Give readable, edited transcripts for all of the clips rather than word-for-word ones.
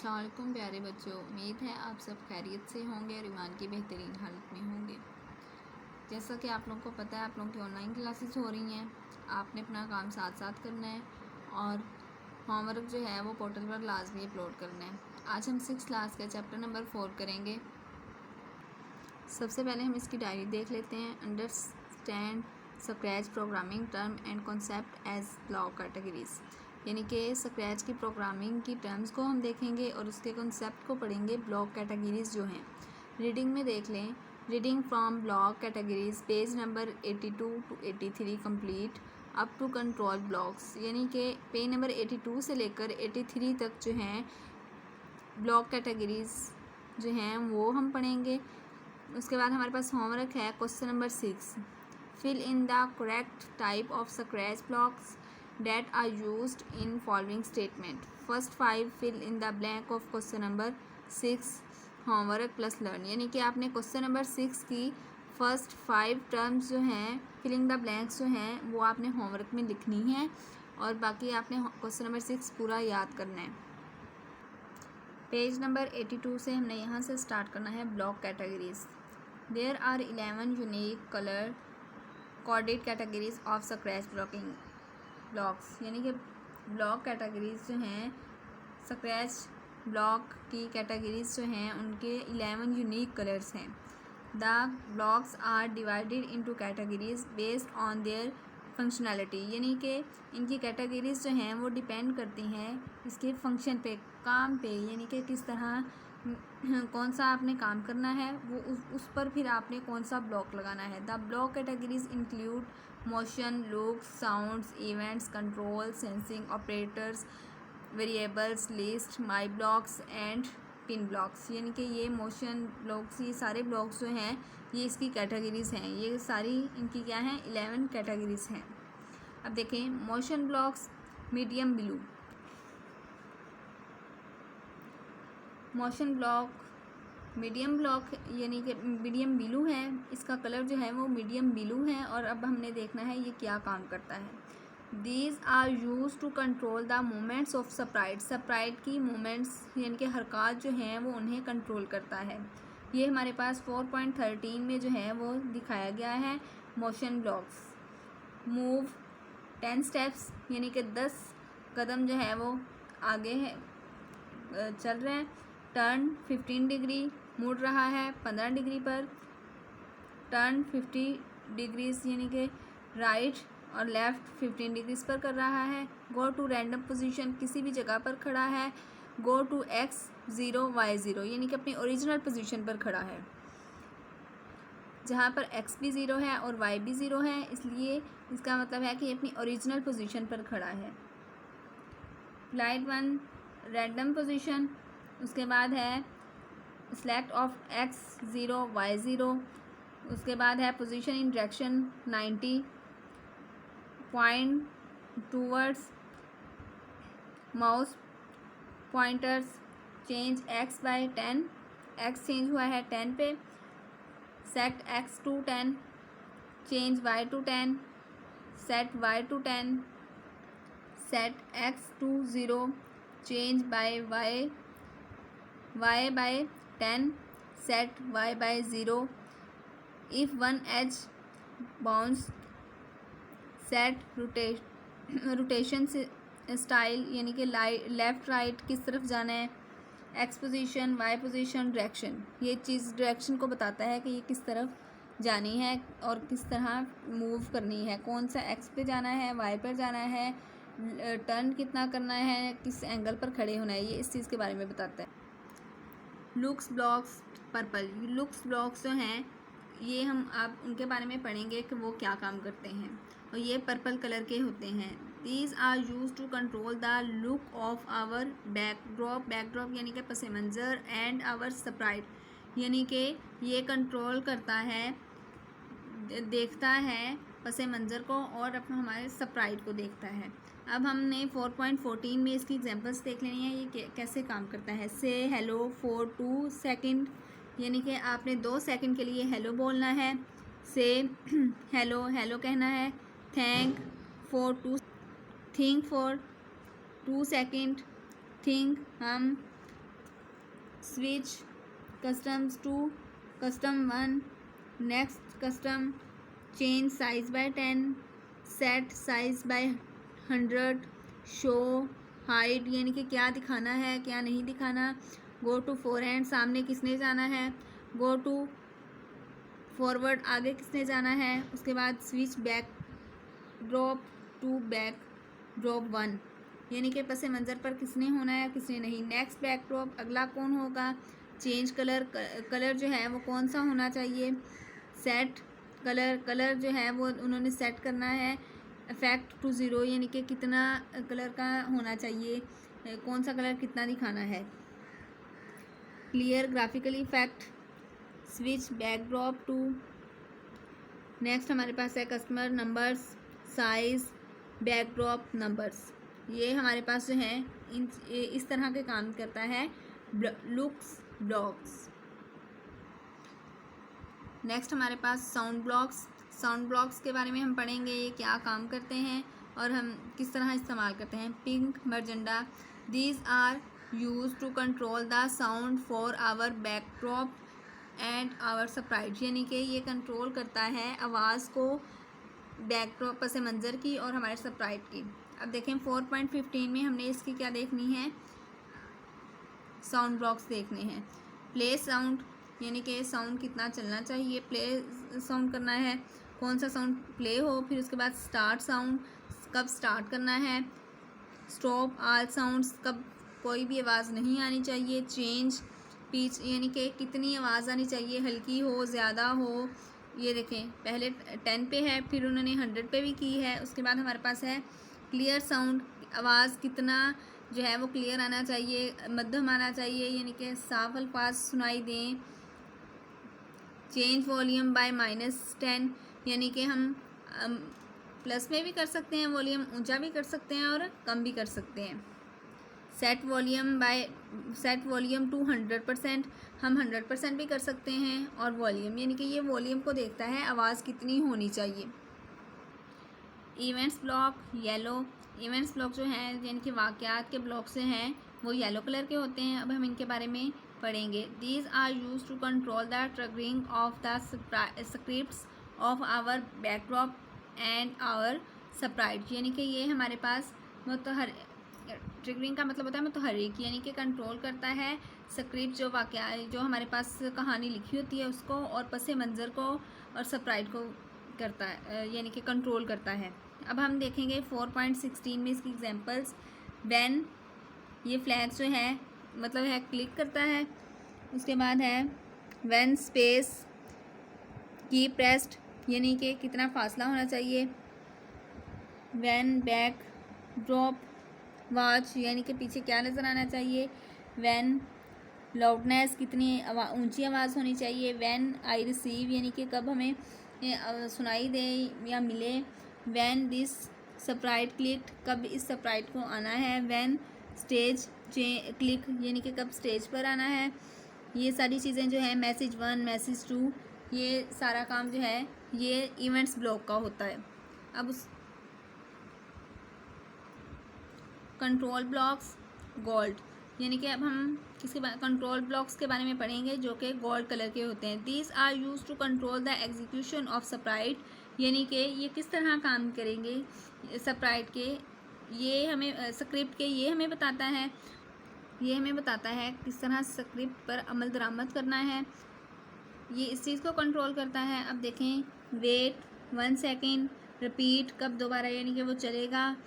अस्सलाम वालेकुम प्यारे बच्चों, उम्मीद है आप सब खैरियत से होंगे और ईमान की बेहतरीन हालत में होंगे। जैसा कि आप लोगों को पता है, आप लोगों की ऑनलाइन क्लासेस हो रही हैं। आपने अपना काम साथ साथ करना है और होमवर्क जो है वो पोर्टल पर लाजमी अपलोड करना है। आज हम 6 क्लास का चैप्टर नंबर 4 करेंगे। सबसे पहले हम इसकी डायरी देख लेते हैं। Understand Scratch programming term and concept as block categories, यानी कि स्क्रैच की प्रोग्रामिंग की टर्म्स को हम देखेंगे और उसके कॉन्सेप्ट को पढ़ेंगे। ब्लॉक कैटेगरीज जो हैं, रीडिंग में देख लें। Reading from block categories, page number 82 to 83 complete up to control blocks, यानी कि पेज नंबर 82 से लेकर 83 तक जो हैं ब्लॉक कैटेगरीज जो हैं वो हम पढ़ेंगे। उसके बाद हमारे पास होमवर्क है question number 6। Fill in the correct type of Scratch blocks that are used in following statement. First 5 fill in the blank of question number 6 homework plus learn, यानी कि आपने क्वेश्चन नंबर 6 की फर्स्ट 5 टर्म्स जो हैं filling the blanks जो हैं वो आपने होमवर्क में लिखनी है और बाकी आपने क्वेश्चन नंबर 6 पूरा याद करना है। पेज नंबर 82 से हमने यहाँ से स्टार्ट करना है। Block categories, there are 11 unique colour coded categories of Scratch blocking blocks, यानी कि ब्लॉक कैटेगरीज जो हैं स्क्रैच ब्लॉक की कैटेगरीज जो हैं उनके 11 यूनिक कलर्स हैं। The blocks are divided into categories based on their functionality, यानी कि इनकी कैटेगरीज जो हैं वो डिपेंड करती हैं इसके फंक्शन पे, काम पे, यानी कि किस तरह कौन सा आपने काम करना है वो उस पर फिर आपने कौन सा ब्लॉक लगाना है। The block categories include motion, looks, sounds, events, control, sensing, operators, variables, list, my blocks and pin blocks, यानी कि ये मोशन ब्लॉक्स, ये सारे ब्लॉक्स जो हैं ये इसकी कैटेगरीज हैं। ये सारी इनकी क्या हैं, 11 कैटेगरीज हैं। अब देखें motion blocks medium blue, motion block medium block यानी कि मीडियम ब्लू है, इसका कलर जो है वो मीडियम ब्लू है। और अब हमने देखना है ये क्या काम करता है। These are use to control the movements of sprite, sprite की मूवमेंट्स यानी कि हरकत जो हैं वो उन्हें कंट्रोल करता है। ये हमारे पास 4.13 में जो है वो दिखाया गया है। मोशन ब्लॉक्स मूव 10 स्टेप्स, यानी कि 10 कदम जो है वो आगे है चल रहे हैं। टर्न 15 डिग्री, मुड़ रहा है 15 डिग्री पर। टर्न 50 डिग्रीज यानी कि राइट और लेफ़्ट 15 डिग्रीज पर कर रहा है। गो टू रैंडम पोजीशन, किसी भी जगह पर खड़ा है। गो टू x0 y0, यानी कि अपनी ओरिजिनल पोजीशन पर खड़ा है, जहाँ पर x भी 0 है और y भी 0 है, इसलिए इसका मतलब है कि अपनी ओरिजिनल पोजीशन पर खड़ा है। फ्लाइट 1 रैंडम पोजीशन, उसके बाद है सेलेक्ट ऑफ x0 y0, उसके बाद है position in direction 90, point towards, mouse pointers, change x by 10, x change हुआ है 10 पे। Set x to 10, change y to 10, set y to 10, set x to 0, change by y by 10, set y by 0, if one edge bounce, set rotation style यानी कि left right किस तरफ जाना है, x position, y position, direction, ये चीज़ direction को बताता है कि ये किस तरफ जानी है और किस तरह मूव करनी है, कौन सा एक्स पे जाना है, वाई पर जाना है, टर्न कितना करना है, किस एंगल पर खड़े होना है, ये इस चीज़ के बारे में बताता है। Looks blocks purple, looks blocks जो हैं ये हम आप उनके बारे में पढ़ेंगे कि वो क्या काम करते हैं, और ये पर्पल कलर के होते हैं। These are use to control the look of our backdrop, backdrop यानी कि पस मंज़र, एंड आवर स्प्राइट, यानी कि ये कंट्रोल करता है, देखता है पस मंज़र को और अपना हमारे स्प्राइट को देखता है। अब हमने 4.14 में इसकी एग्जांपल्स देख लेनी है, ये कैसे काम करता है। से हेलो फॉर 2 सेकंड, यानी कि आपने 2 सेकंड के लिए हेलो बोलना है। से हेलो हेलो कहना है। Think for 2 think for 2 second, think हम switch costumes to costume 1, next costume, change size by 10, set size by 100, show hide यानी कि क्या दिखाना है क्या नहीं दिखाना, गो टू फोरहैंड सामने किसने जाना है, गो टू फॉरवर्ड आगे किसने जाना है, उसके बाद switch backdrop to backdrop 1 यानी कि पस मंज़र पर किसने होना है किसने नहीं, नेक्स्ट बैक ड्रॉप अगला कौन होगा, चेंज कलर जो है वो कौन सा होना चाहिए, सेट कलर जो है वो उन्होंने सेट करना है, इफेक्ट टू ज़ीरो यानी कि कितना कलर का होना चाहिए, कौन सा कलर कितना दिखाना है, clear graphical effect, switch backdrop to, next हमारे पास है customer numbers, size backdrop numbers, ये हमारे पास जो है इस तरह के काम करता है लुक्स ब्लॉक्स। नेक्स्ट हमारे पास साउंड ब्लॉक्स के बारे में हम पढ़ेंगे, ये क्या काम करते हैं और हम किस तरह इस्तेमाल करते हैं। Pink magenta, these are use to control the sound for our backdrop and our sprite यानी कि ये कंट्रोल करता है आवाज़ को बैकड्रॉप पस मंज़र की और हमारे स्प्राइट की। अब देखें 4.15 में हमने इसकी क्या देखनी है, साउंड ब्लॉक्स देखने हैं। प्ले साउंड यानी कि साउंड कितना चलना चाहिए, प्ले साउंड करना है, कौन सा साउंड प्ले हो, फिर उसके बाद स्टार्ट साउंड कब स्टार्ट करना है, स्टॉप ऑल साउंड्स कब कोई भी आवाज़ नहीं आनी चाहिए, चेंज पिच यानी कि कितनी आवाज़ आनी चाहिए, हल्की हो ज़्यादा हो, ये देखें पहले 10 पे है फिर उन्होंने 100 पे भी की है। उसके बाद हमारे पास है क्लियर साउंड, आवाज़ कितना जो है वो क्लियर आना चाहिए, मध्यम आना चाहिए यानी कि साफ अल्फाज सुनाई दें। चेंज वॉल्यूम बाय -10 यानी कि हम प्लस में भी कर सकते हैं, वॉल्यूम ऊंचा भी कर सकते हैं और कम भी कर सकते हैं। सेट वॉल्यूम टू 100%, हम 100% भी कर सकते हैं। और वॉल्यूम यानी कि ये वॉल्यूम को देखता है आवाज़ कितनी होनी चाहिए। Events block yellow, events block जो हैं यानी कि वाक़यात के ब्लॉक से हैं वो येलो कलर के होते हैं। अब हम इनके बारे में पढ़ेंगे। These are use to control the triggering of the scripts of our backdrop and our sprite यानी कि ये हमारे पास ट्रिगरिंग का मतलब होता है मुतहर्रिक यानी कि कंट्रोल करता है स्क्रिप्ट जो वाक़या जो हमारे पास कहानी लिखी होती है उसको, और पस मंज़र को और स्प्राइट को करता है यानी कि कंट्रोल करता है। अब हम देखेंगे 4.16 में इसकी एग्जांपल्स। व्हेन ये फ्लैग्स जो है मतलब है क्लिक करता है। उसके बाद है व्हेन स्पेस की प्रेस्ड यानी कि कितना फासला होना चाहिए। व्हेन बैक ड्रॉप वॉच यानी कि पीछे क्या नज़र आना चाहिए। व्हेन लाउडनेस कितनी ऊंची आवाज़ होनी चाहिए। व्हेन आई रिसीव यानी कि कब हमें सुनाई दे या मिले। व्हेन दिस स्प्राइट क्लिक कब इस स्प्राइट को आना है। व्हेन स्टेज क्लिक यानी कि कब स्टेज पर आना है। ये सारी चीज़ें जो है मैसेज 1 मैसेज 2 ये सारा काम जो है ये इवेंट्स ब्लॉक का होता है। अब उस कंट्रोल ब्लॉक्स गोल्ड यानी कि अब हम किसके कंट्रोल ब्लॉक्स के बारे में पढ़ेंगे जो कि गोल्ड कलर के होते हैं। These are use to control the execution of sprite यानी कि ये किस तरह काम करेंगे स्प्राइट के, ये हमें स्क्रिप्ट के ये हमें बताता है किस तरह स्क्रिप्ट पर अमल दरामद करना है, ये इस चीज़ को कंट्रोल करता है। अब देखें वेट 1 सेकेंड, रिपीट कब दोबारा यानी कि वो चलेगा,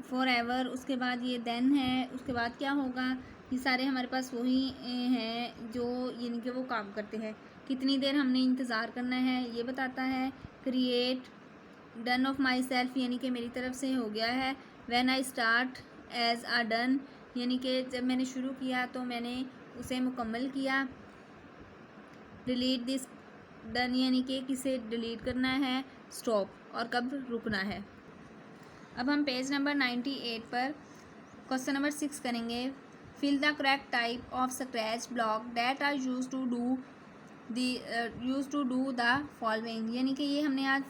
फॉर एवर, उसके बाद ये देन है, उसके बाद क्या होगा, ये सारे हमारे पास वही हैं जो यानी कि वो काम करते हैं। कितनी देर हमने इंतज़ार करना है ये बताता है। Create done of myself यानी कि मेरी तरफ से हो गया है। When I start as a done यानी कि जब मैंने शुरू किया तो मैंने उसे मुकम्मल किया। डिलीट दिस डन यानी कि किसे डिलीट करना है। स्टॉप और कब रुकना है। अब हम पेज नंबर 98 पर क्वेश्चन नंबर 6 करेंगे। Fill the correct type of Scratch block that are use to do the following यानी कि ये हमने आज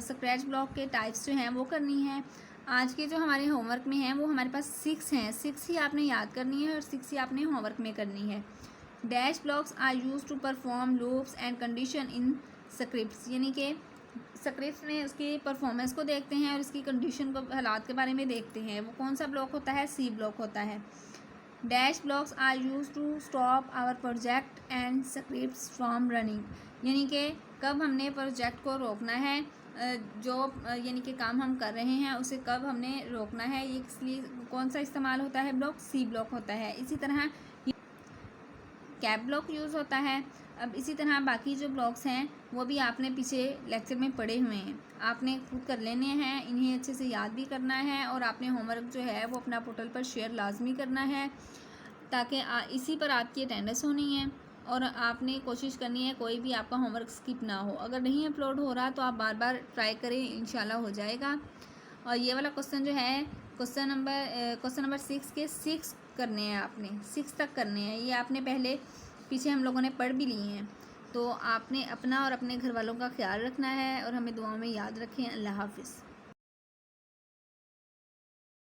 स्क्रैच ब्लॉक के टाइप्स जो हैं वो करनी है। आज के जो हमारे होमवर्क में हैं वो हमारे पास 6 हैं, 6 ही आपने याद करनी है और 6 ही आपने होमवर्क में करनी है। Dash blocks are use to perform loops and condition in scripts, यानी कि स्क्रिप्ट में उसकी परफॉर्मेंस को देखते हैं और उसकी कंडीशन को, हालात के बारे में देखते हैं। वो कौन सा ब्लॉक होता है? सी ब्लॉक होता है। Dash blocks are use to stop our project and scripts from running, यानी कि कब हमने प्रोजेक्ट को रोकना है, जो यानी कि काम हम कर रहे हैं उसे कब हमने रोकना है, ये इसलिए कौन सा इस्तेमाल होता है? ब्लॉक सी ब्लॉक होता है। इसी तरह कैप ब्लॉक यूज़ होता है। अब इसी तरह बाकी जो ब्लॉक्स हैं वो भी आपने पीछे लेक्चर में पढ़े हुए हैं, आपने खुद कर लेने हैं, इन्हें अच्छे से याद भी करना है और आपने होमवर्क जो है वो अपना पोर्टल पर शेयर लाजमी करना है, ताकि इसी पर आपकी अटेंडेंस होनी है और आपने कोशिश करनी है कोई भी आपका होमवर्क स्किप ना हो। अगर नहीं अपलोड हो रहा तो आप बार बार ट्राई करें, इंशाल्लाह हो जाएगा। और ये वाला क्वेश्चन जो है क्वेश्चन नंबर 6 के 6 करने हैं, आपने 6 तक करने हैं। ये आपने पहले पीछे हम लोगों ने पढ़ भी लिए हैं। तो आपने अपना और अपने घर वालों का ख्याल रखना है और हमें दुआओं में याद रखें। अल्लाह हाफिज़।